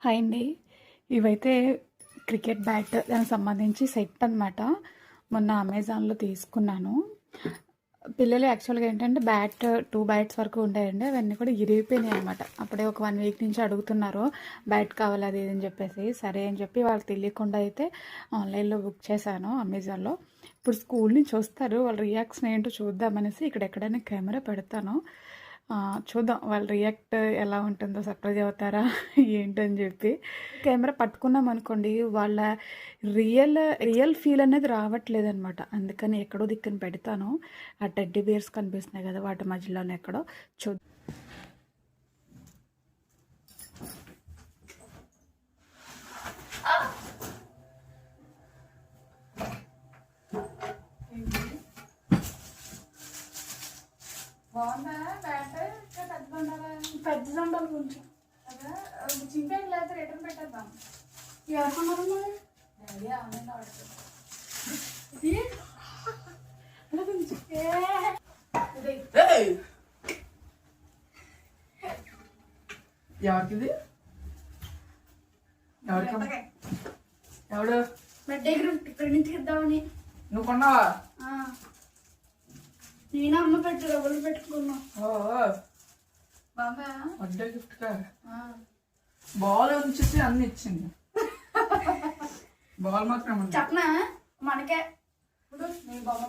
Hi అండి. ఇవైతే cricket bat దానికి సంబంధించి సెట్ అనమాట. మొన్న అమెజాన్లో తీసుకున్నాను. పిల్లలు యాక్చువల్గా ఏంటంటే బ్యాట్ 2 బ్యాట్స్ వరకు ఉండేయండి. అవన్నీ కూడా ఇరిగిపోయినాయి అనమాట. అప్పుడే ఒక 1 వీక్ నుంచి అడుగుతున్నారు బ్యాట్ కావాలి అది ఇది అని చెప్పేసి. సరే అని చెప్పి వాళ్ళకి తెలియకుండా అయితే ఆన్లైన్లో బుక్ చేశాను అమెజాన్లో. ఇప్పుడు స్కూల్ నుంచి వస్తారు, వాళ్ళ రియాక్షన్ ఏంటో చూద్దామనేసి ఇక్కడ ఎక్కడైనా కెమెరా పెడతాను. చూద్దాం వాళ్ళ రియాక్ట్ ఎలా ఉంటుందో, సర్ప్రైజ్ అవుతారా ఏంటని చెప్పి. కెమెరా పట్టుకున్నాం అనుకోండి, వాళ్ళ రియల్ ఫీల్ అనేది రావట్లేదు అనమాట. అందుకని ఎక్కడో దిక్కుని పెడతాను. ఆ టెడ్డీ బేర్స్ కనిపిస్తున్నాయి కదా, వాటి మధ్యలోనే ఎక్కడో చూద్దాం. బాగుందా బ్యాట్? పెద్దది ఉండాలా? పెద్దది ఉండాలి కొంచెం. అదే చింపేది లేదా రిటర్న్ పెట్టేద్దాం. ఎవరుకున్నారమ్మా? డాడీ ఆన్లైన్ ఆడుతుంది. ఇది అలా కొంచెం ఎవరికిది? ఎవడు దగ్గర ఇక్కడ నుంచి ఇద్దామని. నువ్వు కొన్నావా? నేను అమ్మ పెట్టి డబ్బులు పెట్టుకున్నా. వడ్డే గిఫ్ట్ బాల్ ఉంచేసి అన్ని ఇచ్చింది. బాల్ మాత్రం చెప్పనా మనకే ఇప్పుడు నీ బొమ్మ